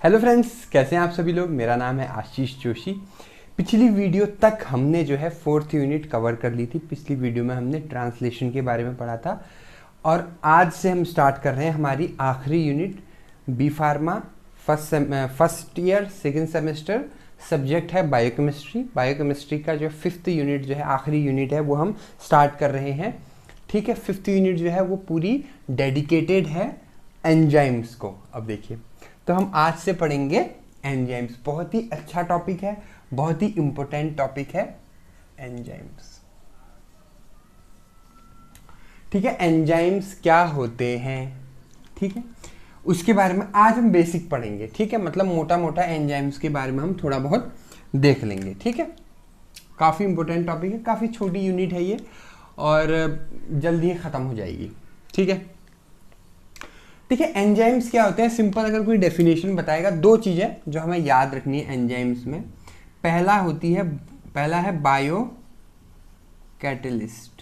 Hello friends, कैसे हैं आप सभी लोग। मेरा नाम है आशीष जोशी। पिछली वीडियो तक हमने जो है 4th यूनिट कवर कर ली थी। पिछली वीडियो में हमने ट्रांसलेशन के बारे में पढ़ा था और आज से हम स्टार्ट कर रहे हैं हमारी आखिरी unit B pharma first year second semester. Subject है बायोकेमिस्ट्री। बायोकेमिस्ट्री का जो 5th यूनिट जो है आखिरी यूनिट है वो हम स्टार्ट कर रहे हैं। ठीक है, 5th यूनिट जो है वो पूरी डेडिकेटेड है एंजाइम्स को। अब देखिए, तो हम आज से पढ़ेंगे एंजाइम्स। बहुत ही अच्छा टॉपिक है, बहुत ही इंपॉर्टेंट टॉपिक है एंजाइम्स। ठीक है, एंजाइम्स क्या होते हैं, ठीक है, उसके बारे में आज हम बेसिक पढ़ेंगे। ठीक है, मतलब मोटा मोटा एंजाइम्स के बारे में हम थोड़ा बहुत देख लेंगे। ठीक है, काफ़ी इंपॉर्टेंट टॉपिक है, काफ़ी छोटी यूनिट है ये और जल्दी ही ख़त्म हो जाएगी। ठीक है, ठीक है, एंजाइम्स क्या होते हैं। सिंपल अगर कोई डेफिनेशन बताएगा, दो चीज़ें जो हमें याद रखनी है एंजाइम्स में। पहला है बायो कैटलिस्ट।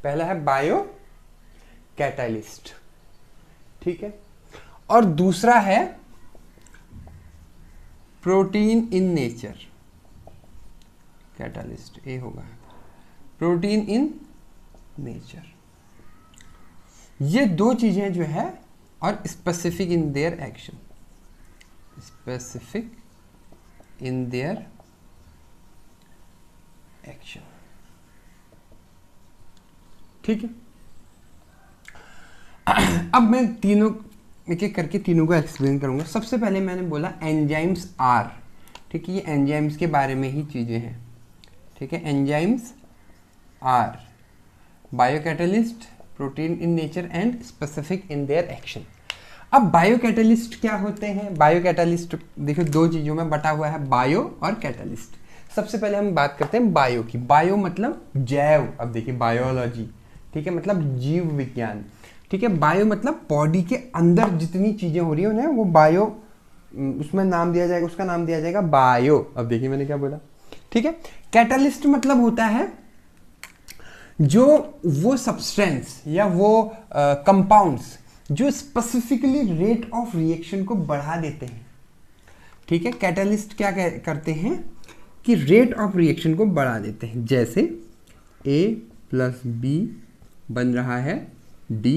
पहला है बायो कैटलिस्ट, ठीक है, और दूसरा है प्रोटीन इन नेचर। कैटलिस्ट ए होगा, प्रोटीन इन नेचर। ये दो चीजें जो है और specific in their action, specific in their action. ठीक है, अब मैं तीनों एक एक करके तीनों को एक्सप्लेन करूंगा। सबसे पहले मैंने बोला एंजाइम्स आर। ठीक है, ये एंजाइम्स के बारे में ही चीजें हैं। ठीक है, enzymes are biocatalyst, protein in nature and specific in their action. अब बायोकैटलिस्ट क्या होते हैं। बायोकैटलिस्ट देखो दो चीजों में बटा हुआ है, बायो और कैटलिस्ट। सबसे पहले हम बात करते हैं बायो की। बायो मतलब जैव। अब देखिए बायोलॉजी, ठीक है, मतलब जीव विज्ञान। ठीक है, बायो मतलब बॉडी के अंदर जितनी चीजें हो रही है उन्हें वो बायो, उसमें नाम दिया जाएगा, उसका नाम दिया जाएगा बायो। अब देखिए मैंने क्या बोला। ठीक है, कैटलिस्ट मतलब होता है जो वो सब्सटेंस या वो कंपाउंड्स जो स्पेसिफिकली रेट ऑफ रिएक्शन को बढ़ा देते हैं। ठीक है, कैटलिस्ट क्या करते हैं कि रेट ऑफ रिएक्शन को बढ़ा देते हैं। जैसे A + B बन रहा है D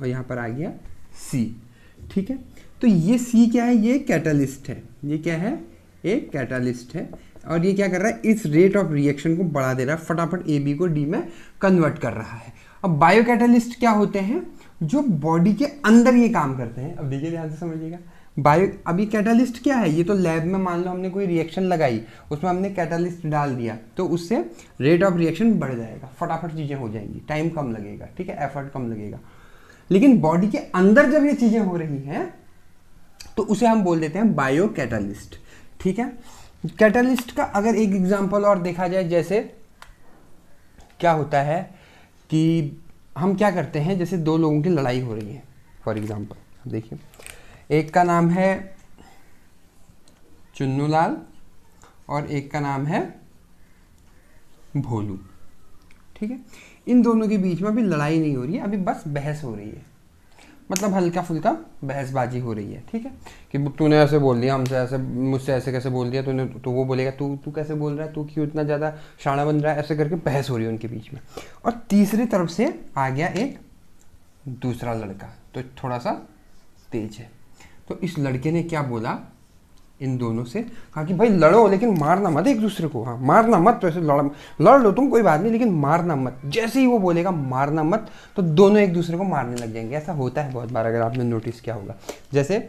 और यहाँ पर आ गया C। ठीक है, तो ये C क्या है, ये कैटलिस्ट है। ये क्या है, एक कैटलिस्ट है और ये क्या कर रहा है, इस रेट ऑफ रिएक्शन को बढ़ा दे रहा है, फटाफट AB को D में कन्वर्ट कर रहा है। अब बायो कैटलिस्ट क्या होते हैं, जो बॉडी के अंदर ये काम करते हैं। अब देखिए ध्यान से समझिएगा। अभी कैटलिस्ट क्या है, ये तो लैब में मान लो हमने कोई रिएक्शन लगाई, उसमें हमने कैटलिस्ट डाल दिया तो उससे रेट ऑफ रिएक्शन बढ़ जाएगा, फटाफट चीज़ें हो जाएंगी, टाइम कम लगेगा, ठीक है, एफर्ट कम लगेगा। लेकिन बॉडी के अंदर जब ये चीज़ें हो रही हैं तो उसे हम बोल देते हैं बायो कैटलिस्ट। ठीक है, कैटलिस्ट का अगर एक एग्जांपल और देखा जाए, जैसे क्या होता है कि हम क्या करते हैं, जैसे दो लोगों की लड़ाई हो रही है फॉर एग्जांपल। देखिए, एक का नाम है चुन्नूलाल और एक का नाम है भोलू। ठीक है, इन दोनों के बीच में अभी लड़ाई नहीं हो रही है, अभी बस बहस हो रही है, मतलब हल्का फुल्का बहसबाजी हो रही है। ठीक है, कि तूने ऐसे बोल दिया, हमसे ऐसे, मुझसे ऐसे कैसे बोल दिया तूने, तो वो बोलेगा तू कैसे बोल रहा है, तू क्यों इतना ज़्यादा शाना बन रहा है, ऐसे करके बहस हो रही है उनके बीच में। और तीसरी तरफ से आ गया एक दूसरा लड़का, तो थोड़ा सा तेज है। तो इस लड़के ने क्या बोला, इन दोनों से कहा कि भाई लड़ो लेकिन मारना मत एक दूसरे को। हाँ, मारना मत, तो ऐसे लड़ लो तुम, कोई बात नहीं, लेकिन मारना मत। जैसे ही वो बोलेगा मारना मत, तो दोनों एक दूसरे को मारने लग जाएंगे। ऐसा होता है बहुत बार, अगर आपने नोटिस किया होगा। जैसे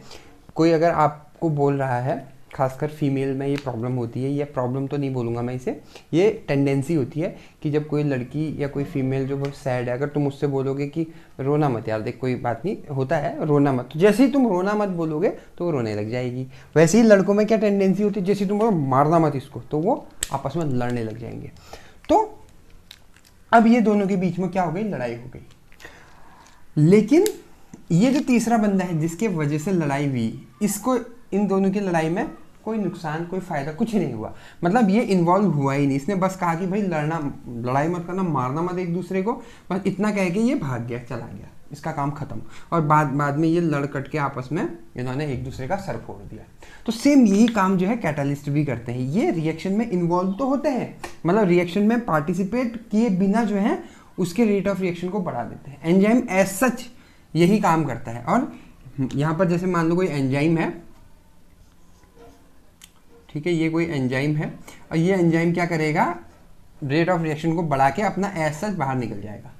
कोई अगर आपको बोल रहा है, खासकर फीमेल में ये प्रॉब्लम होती है, ये प्रॉब्लम तो नहीं बोलूँगा मैं इसे, ये टेंडेंसी होती है कि जब कोई लड़की या कोई फीमेल जो बहुत सैड है, अगर तुम उससे बोलोगे कि रोना मत यार, देख कोई बात नहीं, होता है, रोना मत, तो जैसे ही तुम रोना मत बोलोगे तो वो रोने लग जाएगी। वैसे ही लड़कों में क्या टेंडेंसी होती है, जैसे ही तुम बोलो मारना मत इसको, तो वो आपस में लड़ने लग जाएंगे। तो अब ये दोनों के बीच में क्या हो गई, लड़ाई हो गई। लेकिन ये जो तीसरा बंदा है जिसके वजह से लड़ाई हुई, इसको इन दोनों की लड़ाई में कोई नुकसान, कोई फायदा कुछ नहीं हुआ, मतलब ये इन्वॉल्व हुआ ही नहीं। इसने बस कहा कि भाई लड़ाई मत करना, मारना मत एक दूसरे को, बस इतना कह के ये भाग गया, चला गया। इसका काम खत्म। और बाद में ये लड़ कट के आपस में इन्होंने एक दूसरे का सर फोड़ दिया। तो सेम यही काम जो है कैटालिस्ट भी करते हैं, ये रिएक्शन में इन्वॉल्व तो होते हैं, मतलब रिएक्शन में पार्टिसिपेट किए बिना जो है उसके रेट ऑफ रिएक्शन को बढ़ा देते हैं। एंजाइम एज सच यही काम करता है। और यहाँ पर जैसे मान लो कोई एंजाइम है, ठीक है, ये कोई एंजाइम है और ये एंजाइम क्या करेगा, रेट ऑफ रिएक्शन को बढ़ा के अपना एज सच बाहर निकल जाएगा,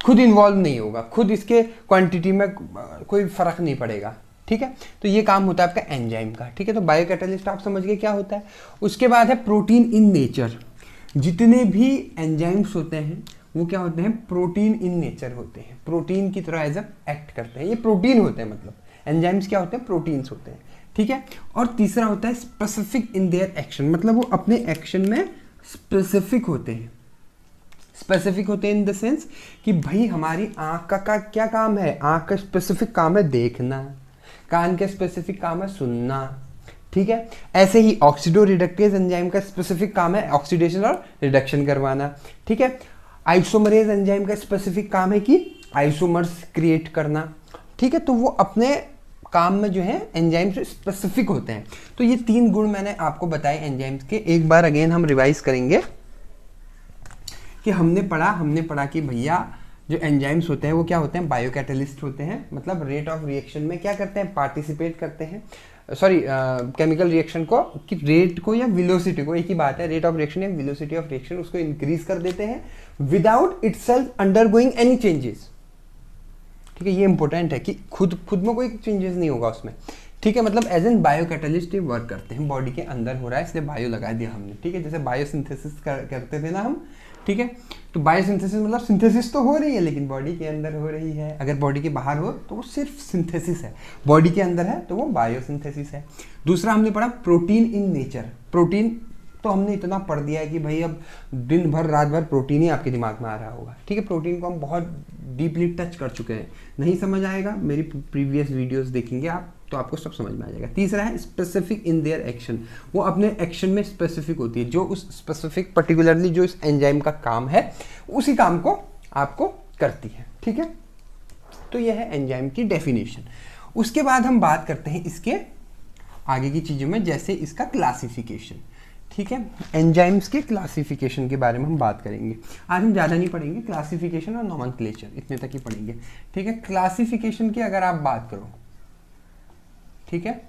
खुद इन्वॉल्व नहीं होगा, खुद इसके क्वांटिटी में कोई फर्क नहीं पड़ेगा, ठीक है। तो ये काम होता है आपका एंजाइम का, ठीक है। तो बायोकैटालिस्ट आप समझ गए क्या होता है। उसके बाद है प्रोटीन इन नेचर। जितने भी एंजाइम्स होते हैं वो क्या होते हैं, प्रोटीन इन नेचर होते हैं, प्रोटीन की तरह एज अ एक्ट करते हैं, ये प्रोटीन होते हैं, मतलब एंजाइम्स क्या होते हैं, प्रोटीन्स होते हैं, ठीक है। और तीसरा होता है स्पेसिफिक इन देयर एक्शन, मतलब वो अपने एक्शन में स्पेसिफिक होते हैं। स्पेसिफिक होते हैं इन द सेंस कि भाई हमारी आंख का क्या काम है, आंख का स्पेसिफिक काम है देखना, कान का स्पेसिफिक काम है सुनना, ठीक है। ऐसे ही ऑक्सीडो रिडक्टेज एंजाइम का स्पेसिफिक काम है ऑक्सीडेशन और रिडक्शन करवाना, ठीक है। आइसोमरेज एंजाइम का स्पेसिफिक काम है कि आइसोमर्स क्रिएट करना, ठीक है। तो वो अपने काम में जो है एंजाइम से स्पेसिफिक होते हैं। तो ये 3 गुण मैंने आपको बताए एंजाइम्स के। एक बार अगेन हम रिवाइज करेंगे कि हमने पढ़ा कि भैया जो एंजाइम्स होते हैं वो क्या होते हैं, बायोकैटालिस्ट होते हैं, मतलब रेट ऑफ रिएक्शन में क्या करते हैं, पार्टिसिपेट करते हैं, सॉरी केमिकल रिएक्शन को कि रेट को या वेलोसिटी को, एक ही बात है, रेट ऑफ रिएक्शन या वेलोसिटी ऑफ रिएक्शन, उसको इंक्रीज कर देते हैं without itself undergoing any changes, ठीक है। ये इंपॉर्टेंट है कि खुद में कोई चेंजेस नहीं होगा उसमें, ठीक है। मतलब एज एन बायोकैटालिस्ट ये वर्क करते हैं, बॉडी के अंदर हो रहा है इसलिए बायो लगा दिया हमने, ठीक है। जैसे बायोसिंथेसिस करते थे ना हम, ठीक है। तो बायोसिंथेसिस मतलब सिंथेसिस तो हो रही है लेकिन बॉडी के अंदर हो रही है, अगर बॉडी के बाहर हो तो वो सिर्फ सिंथेसिस है, बॉडी के अंदर है तो वो बायोसिंथेसिस है। दूसरा हमने पढ़ा प्रोटीन इन नेचर। प्रोटीन तो हमने इतना पढ़ दिया है कि भाई अब दिन भर रात भर प्रोटीन ही आपके दिमाग में आ रहा होगा, ठीक है। प्रोटीन को हम बहुत डीपली टच कर चुके हैं, नहीं समझ आएगा मेरी प्रीवियस वीडियोस देखेंगे आप तो आपको सब समझ में आ जाएगा। तीसरा है स्पेसिफिक इन देयर एक्शन, वो अपने एक्शन में स्पेसिफिक होती है, जो उस स्पेसिफिक पर्टिकुलरली जो इस एंजाइम का काम है उसी काम को आपको करती है, ठीक है। तो यह है एंजाइम की डेफिनेशन। उसके बाद हम बात करते हैं इसके आगे की चीज़ों में, जैसे इसका क्लासिफिकेशन, ठीक है। एंजाइम्स के क्लासिफिकेशन के बारे में हम बात करेंगे। आज हम ज़्यादा नहीं पढ़ेंगे, क्लासिफिकेशन और नोमेनक्लेचर इतने तक ही पढ़ेंगे, ठीक है। क्लासिफिकेशन की अगर आप बात करो, ठीक है,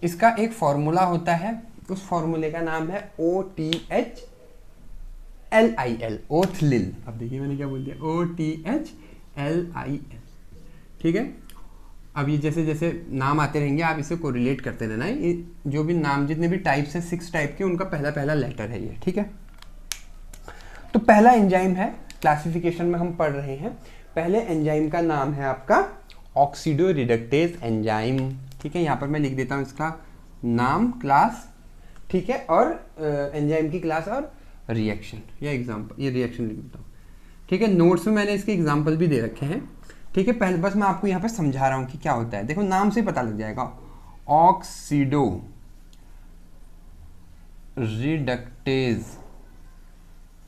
इसका एक फॉर्मूला होता है, उस फॉर्मूले का नाम है OTHLIL, ओथलिल। अब देखिए मैंने क्या बोल दिया, OTHLIL, ठीक है। अब ये जैसे जैसे नाम आते रहेंगे आप इसे कोरिलेट करते रहना है, ये जो भी नाम जितने भी टाइप्स हैं 6 टाइप के, उनका पहला लेटर है ये, ठीक है। तो पहला एंजाइम है, क्लासिफिकेशन में हम पढ़ रहे हैं, पहले एंजाइम का नाम है आपका ऑक्सीडो रिडक्टेज एंजाइम, ठीक है। यहाँ पर मैं लिख देता हूँ इसका नाम, क्लास, ठीक है, और एंजाइम की क्लास और रिएक्शन या एग्जाम्पल, ये रिएक्शन लिख देता हूँ, ठीक है। नोट्स में मैंने इसके एग्जाम्पल भी दे रखे हैं, ठीक है। पहले बस मैं आपको यहाँ पर समझा रहा हूँ कि क्या होता है, देखो नाम से पता लग जाएगा, ऑक्सीडो रिडक्टेज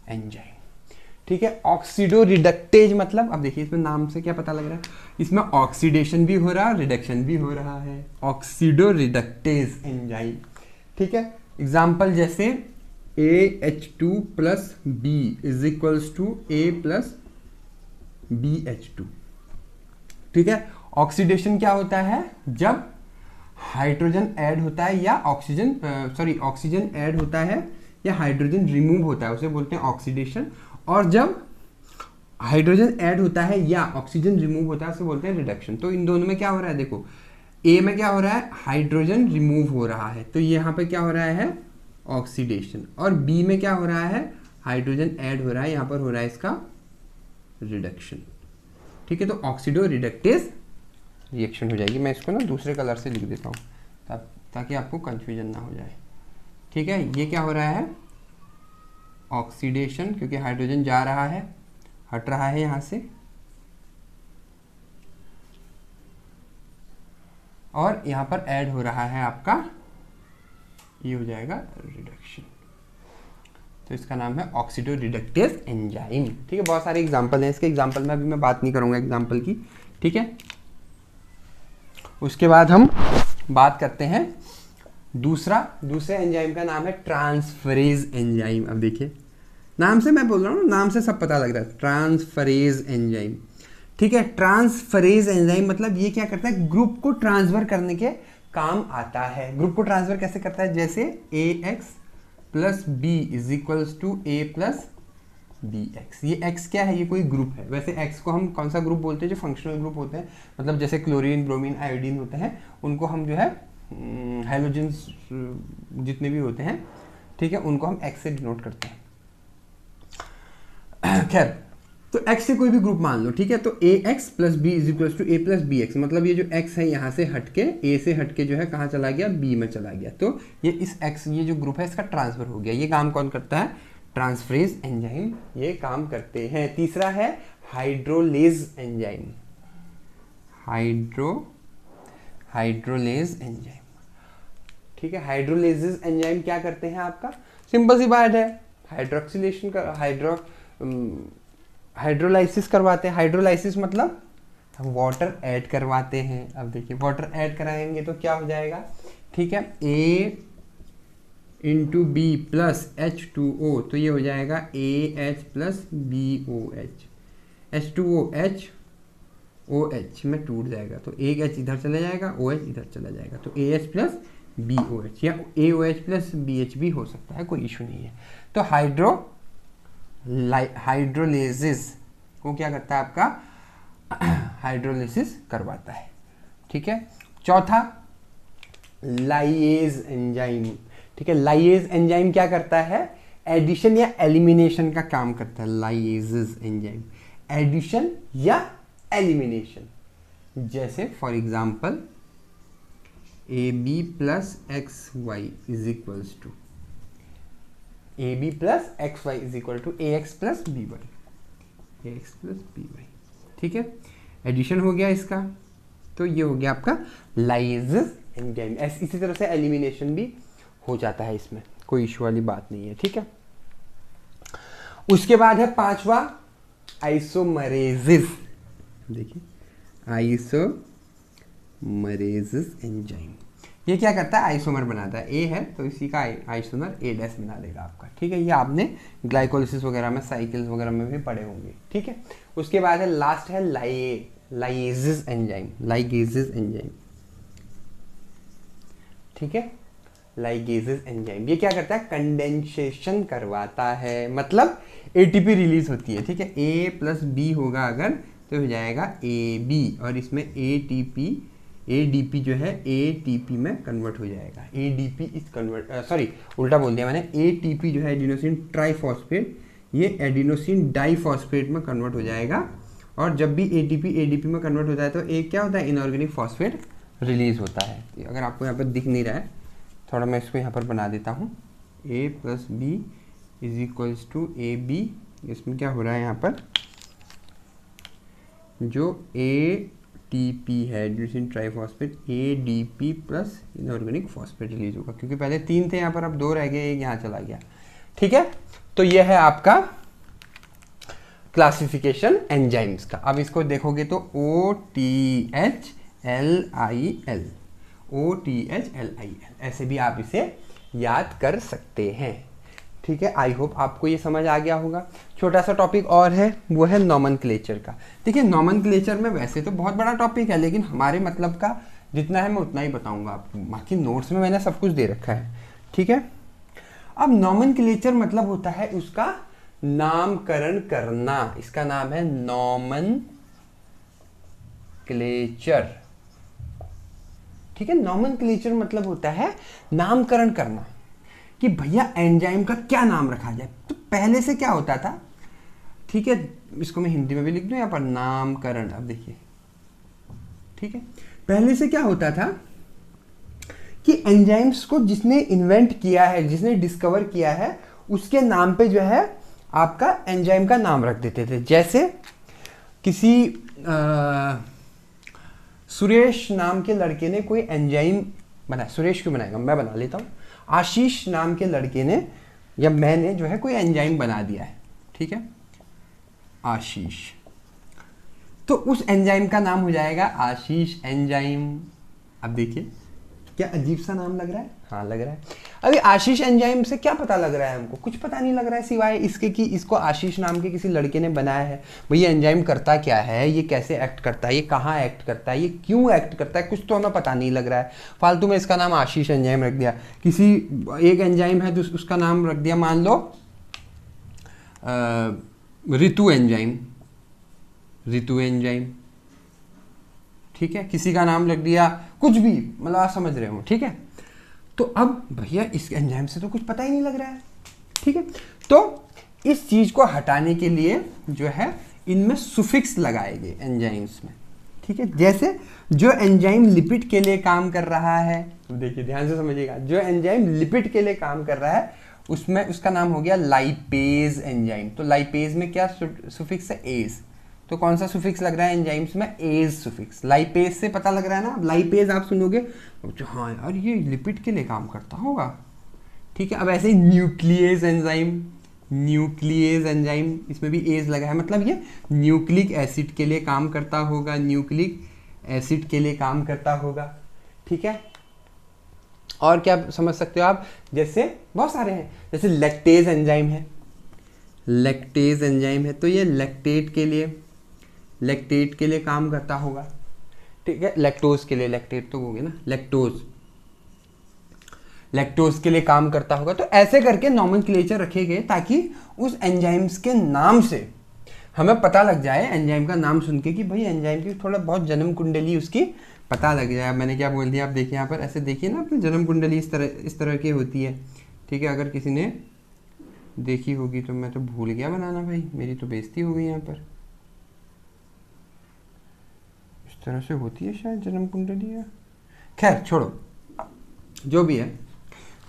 एंजाइम, ठीक है। ऑक्सीडो रिडक्टेज मतलब, अब देखिए इसमें नाम से क्या पता लग रहा है, इसमें ऑक्सीडेशन भी हो रहा है, रिडक्शन भी हो रहा है, ऑक्सीडो रिडक्टेज एंजाइम, ठीक है। एग्जाम्पल जैसे AH2 + B = A + BH2, ठीक है। ऑक्सीडेशन क्या होता है, जब हाइड्रोजन ऐड होता है या ऑक्सीजन ऐड होता है या हाइड्रोजन रिमूव होता है, उसे बोलते हैं ऑक्सीडेशन। और जब हाइड्रोजन ऐड होता है या ऑक्सीजन रिमूव होता है उसे बोलते हैं रिडक्शन। तो इन दोनों में क्या हो रहा है, देखो ए में क्या हो रहा है, हाइड्रोजन रिमूव हो रहा है, तो यहाँ पे क्या हो रहा है, ऑक्सीडेशन। और बी में क्या हो रहा है, हाइड्रोजन ऐड हो रहा है, यहाँ पर हो रहा है इसका रिडक्शन, ठीक है। तो ऑक्सीडो रिडक्टेज रिएक्शन हो जाएगी। मैं इसको ना दूसरे कलर से लिख देता हूँ ताकि आपको कंफ्यूजन ना हो जाए, ठीक है। ये क्या हो रहा है, ऑक्सीडेशन, क्योंकि हाइड्रोजन जा रहा है, हट रहा है यहाँ से, और यहाँ पर ऐड हो रहा है आपका, ये हो जाएगा रिडक्शन, तो इसका नाम है ऑक्सीडोरिडक्टेज एंजाइम। ठीक है, बहुत सारे एग्जाम्पल हैं इसके, एग्जाम्पल में अभी मैं बात नहीं करूंगा एग्जाम्पल की। ठीक है, उसके बाद हम बात करते हैं दूसरे एंजाइम का नाम है ट्रांसफरेज एंजाइम। अब देखिए, नाम से मैं बोल रहा हूँ, नाम से सब पता लग रहा है, ट्रांसफरेज एंजाइम। ठीक है, ट्रांसफरेज एंजाइम मतलब ये क्या करता है, ग्रुप को ट्रांसफर करने के काम आता है। ग्रुप को ट्रांसफर कैसे करता है, जैसे AX plus B is equals to A plus BX। ये X क्या है, ये कोई ग्रुप है। वैसे X को हम कौन सा ग्रुप बोलते हैं, जो फंक्शनल ग्रुप होते हैं, मतलब जैसे क्लोरीन, ब्रोमीन, आयोडीन होते हैं, उनको हम जो है हाइड्रोजन्स जितने भी होते हैं, ठीक है, उनको हम X से डिनोट करते हैं। खैर, तो X से कोई भी ग्रुप मान लो, ठीक है, तो AX plus B is equal to A plus BX, मतलब ये जो X है यहाँ से हटके, A से हटके जो है कहाँ चला गया, B में चला गया। तो ये इस X, ये जो ग्रुप है इसका ट्रांसफर हो गया। ये काम कौन करता है, ट्रांसफरेज एंजाइम ये काम करते हैं। तीसरा है हाइड्रोलेज एंजाइम, हाइड्रोलेज एंजाइम। ठीक है, हाइड्रोलेजेस एंजाइम क्या करते हैं आपका, सिंपल सी बात है, हाइड्रोक्सिलेशन का हाइड्रोलाइसिस करवाते हैं। हाइड्रोलाइसिस मतलब हम वाटर ऐड करवाते हैं। अब देखिए, वाटर ऐड कराएंगे तो क्या हो जाएगा, ठीक है, A into B plus H2O, तो ये हो जाएगा AH plus BOH, H2OH OH में टूट जाएगा, तो एक H इधर चला जाएगा, OH इधर चला जाएगा, तो AH प्लस BOH या AOH प्लस BH भी हो सकता है, कोई इशू नहीं है। तो हाइड्रोलेसिस को क्या करता है आपका, हाइड्रोलिसिस करवाता है। ठीक है, चौथा लाइएज एंजाइम। ठीक है, लाइएज एंजाइम क्या करता है, एडिशन या एलिमिनेशन का काम करता है। लाइएज एंजाइम एडिशन या एलिमिनेशन, जैसे for example AB plus XY is equals to AB plus XY is equal to AX plus BY, AX plus BY। ठीक है, एडिशन हो गया इसका, तो ये हो गया आपका लाइएज एंजाइम। इसी तरह से एलिमिनेशन भी हो जाता है, इसमें कोई इशू वाली बात नहीं है। ठीक है, उसके बाद है पांचवा आइसोमरेजिस। देखिए, आइसोमरेजिस एंजाइम ये क्या करता है, आइसोमर बनाता है। A है तो इसी का आइसोमर A डैश बना देगा आपका। ठीक है, ये आपने ग्लाइकोलिसिस वगैरह में, साइकिल्स वगैरह में भी पढ़े होंगे। ठीक है, उसके बाद है लास्ट है लाइएजिस एंजाइम, लाइगेजिस एंजाइम। ठीक है, लाइगेजिस एंजाइम ये क्या करता है, कंडेंसेशन करवाता है, मतलब ATP रिलीज होती है। ठीक है, A प्लस B होगा अगर, तो हो जाएगा AB, और इसमें ADP जो है ATP में कन्वर्ट हो जाएगा। ADP इज कन्वर्ट, सॉरी उल्टा बोल दिया मैंने, ATP जो है एडिनोसिन ट्राइफॉस्फेट, ये एडिनोसिन डाइफॉस्फेट में कन्वर्ट हो जाएगा। और जब भी ATP ADP में कन्वर्ट होता है तो एक क्या होता है, इनऑर्गेनिक फॉस्फेट रिलीज होता है। अगर आपको यहाँ पर दिख नहीं रहा है, थोड़ा मैं इसको यहाँ पर बना देता हूँ, A plus B is equals to AB। इसमें क्या हो रहा है, यहाँ पर जो ATP है adenosine triphosphate, ADP plus inorganic phosphate release होगा, क्योंकि पहले 3 थे यहाँ पर, अब 2 रह गए, एक यहाँ चला गया। ठीक है, तो ये है आपका क्लासिफिकेशन एंजाइम्स का। अब इसको देखोगे तो OTHLIL ऐसे भी आप इसे याद कर सकते हैं। ठीक है, आई होप आपको ये समझ आ गया होगा। छोटा सा टॉपिक और है, वो है नॉमेनक्लेचर का। देखिए, नॉमेनक्लेचर में वैसे तो बहुत बड़ा टॉपिक है, लेकिन हमारे मतलब का जितना है मैं उतना ही बताऊंगा आपको, बाकी नोट्स में मैंने सब कुछ दे रखा है। ठीक है, अब नॉमेनक्लेचर मतलब होता है उसका नामकरण करना, इसका नाम है नॉमेनक्लेचर। ठीक है, नॉमेनक्लेचर मतलब होता है नामकरण करना, कि भैया एंजाइम का क्या नाम रखा जाए। तो पहले से क्या होता था, ठीक है, इसको मैं हिंदी में भी लिख दूं यहाँ पर, नामकरण। अब देखिए, ठीक है, पहले से क्या होता था कि एंजाइम्स को जिसने इन्वेंट किया है, जिसने डिस्कवर किया है, उसके नाम पे जो है आपका एंजाइम का नाम रख देते थे। जैसे किसी सुरेश नाम के लड़के ने कोई एंजाइम बनाया, सुरेश क्यों बनाएगा, मैं बना लेता हूँ। आशीष नाम के लड़के ने या मैंने जो है कोई एंजाइम बना दिया है, ठीक है, आशीष, तो उस एंजाइम का नाम हो जाएगा आशीष एंजाइम। अब देखिए क्या अजीब सा नाम लग रहा है, हाँ लग रहा है। अभी आशीष एंजाइम से क्या पता लग रहा है हमको, कुछ पता नहीं लग रहा है सिवाय इसके कि इसको आशीष नाम के किसी लड़के ने बनाया है। भाई ये एंजाइम करता क्या है, ये कैसे एक्ट करता है, ये कहाँ एक्ट करता है, ये क्यों एक्ट करता है, कुछ तो हमें पता नहीं लग रहा है। फालतू में इसका नाम आशीष एंजाइम रख दिया। किसी एक एंजाइम है जो उसका नाम रख दिया, मान लो ऋतु एंजाइम, ऋतु एंजाइम, ठीक है, किसी का नाम रख दिया कुछ भी, मतलब आप समझ रहे हो, ठीक है। तो अब भैया इस एंजाइम से तो कुछ पता ही नहीं लग रहा है, ठीक है। तो इस चीज को हटाने के लिए जो है इनमें सुफिक्स लगाए गए एंजाइम्स में, ठीक है। जैसे जो एंजाइम लिपिड के लिए काम कर रहा है, तो देखिए ध्यान से समझिएगा, जो एंजाइम लिपिड के लिए काम कर रहा है उसमें उसका नाम हो गया लाइपेज एंजाइम। तो लाइपेज में क्या सुफिक्स है, एज। तो कौन सा सुफिक्स लग रहा है एंजाइम्स में, एज सुफिक्स। लाइपेज से पता लग रहा है ना, लाइपेज आप सुनोगे तो हाँ यार ये लिपिड के लिए काम करता होगा, ठीक है। अब ऐसे ही न्यूक्लियेज एंजाइम, न्यूक्लियेज एंजाइम, इसमें भी एज लगा है, मतलब ये न्यूक्लिक एसिड के लिए काम करता होगा, न्यूक्लिक एसिड के लिए काम करता होगा, ठीक है। और क्या समझ सकते हो आप, जैसे बहुत सारे हैं, जैसे लैक्टेज एंजाइम है, लैक्टेज एंजाइम है तो ये लैक्टेट के लिए काम करता होगा, ठीक है। लैक्टोज के लिए, लैक्टेट तो हो गया ना, लैक्टोज के लिए काम करता होगा। तो ऐसे करके नॉमेनक्लेचर रखे गए ताकि उस एंजाइम्स के नाम से हमें पता लग जाए, एंजाइम का नाम सुन के, कि भाई एंजाइम की थोड़ा बहुत जन्म कुंडली उसकी पता लग जाए। मैंने क्या बोल दिया, आप देखिए यहाँ पर ऐसे देखिए ना, अपनी जन्म कुंडली इस तरह की होती है, ठीक है। अगर किसी ने देखी होगी तो मैं तो भूल गया बनाना, भाई मेरी तो बेइज्जती हो गई यहाँ पर। इस तरह से होती है शायद जन्म कुंडली, है खैर छोड़ो, जो भी है,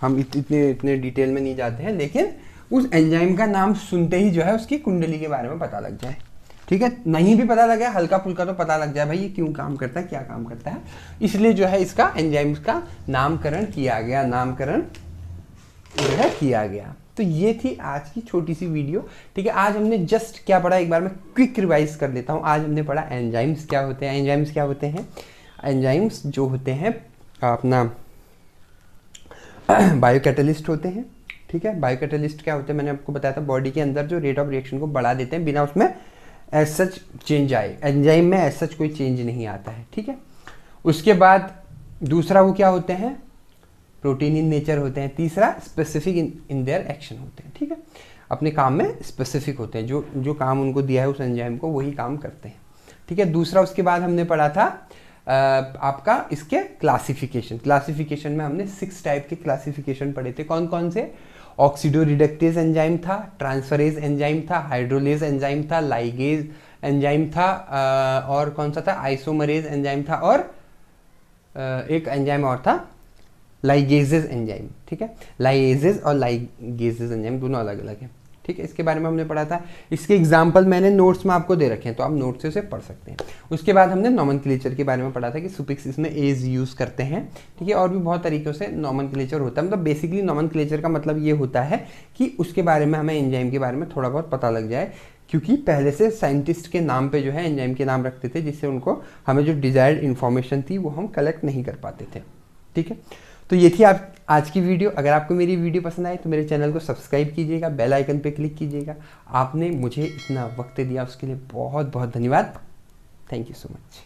हम इतने डिटेल में नहीं जाते हैं। लेकिन उस एंजाइम का नाम सुनते ही जो है उसकी कुंडली के बारे में पता लग जाए, ठीक है। नहीं भी पता लगे, हल्का फुल्का तो पता लग जाए भाई ये क्यों काम करता है, क्या काम करता है। इसलिए जो है इसका एंजाइम्स का नामकरण किया गया, नामकरण जो है किया गया। तो ये थी आज की छोटी सी वीडियो, ठीक है। आज हमने जस्ट क्या पढ़ा, एक बार मैं क्विक रिवाइज कर देता हूँ। आज हमने पढ़ा एंजाइम्स क्या होते हैं। एंजाइम्स क्या होते हैं, एंजाइम्स जो होते हैं अपना बायो कैटलिस्ट होते हैं, ठीक है। बायो कैटलिस्ट क्या होते हैं, मैंने आपको बताया था, बॉडी के अंदर जो रेट ऑफ रिएक्शन को बढ़ा देते हैं बिना उसमें एज सच चेंज आए। एंजाइम में एज सच कोई चेंज नहीं आता है, ठीक है। उसके बाद दूसरा वो क्या होते हैं, प्रोटीन इन नेचर होते हैं। तीसरा स्पेसिफिक इन देयर एक्शन होते हैं, ठीक है। अपने काम में स्पेसिफिक होते हैं, जो काम उनको दिया है उस एंजाइम को वही काम करते हैं, ठीक है। दूसरा उसके बाद हमने पढ़ा था आपका इसके क्लासिफिकेशन में हमने 6 टाइप के क्लासिफिकेशन पढ़े थे। कौन कौन से, ऑक्सीडो रिडक्टेज एंजाइम था, ट्रांसफरेज एंजाइम था, हाइड्रोलेज एंजाइम था, लाइगेज एंजाइम था, और कौन सा था, आइसोमरेज एंजाइम था, और एक एंजाइम और था लाइगेजेज एंजाइम, ठीक है। लाइगेजेज और लाइगेजेज एंजाइम दोनों अलग अलग हैं, ठीक है। इसके बारे में हमने पढ़ा था। इसके एग्जाम्पल मैंने नोट्स में आपको दे रखे हैं, तो आप नोट्स से उसे पढ़ सकते हैं। उसके बाद हमने नॉमेनक्लेचर के बारे में पढ़ा था कि सुफिक्स इसमें एज यूज़ करते हैं, ठीक है। और भी बहुत तरीक़ों से नॉमेनक्लेचर होता है। मतलब बेसिकली नॉमेनक्लेचर का मतलब ये होता है कि उसके बारे में हमें एंजाइम के बारे में थोड़ा बहुत पता लग जाए, क्योंकि पहले से साइंटिस्ट के नाम पे जो है एंजाइम के नाम रखते थे, जिससे उनको हमें जो डिजायर्ड इन्फॉर्मेशन थी वो हम कलेक्ट नहीं कर पाते थे, ठीक है। तो ये थी आप आज की वीडियो। अगर आपको मेरी वीडियो पसंद आए तो मेरे चैनल को सब्सक्राइब कीजिएगा, बेल आइकन पे क्लिक कीजिएगा। आपने मुझे इतना वक्त दिया उसके लिए बहुत बहुत धन्यवाद। Thank you so much.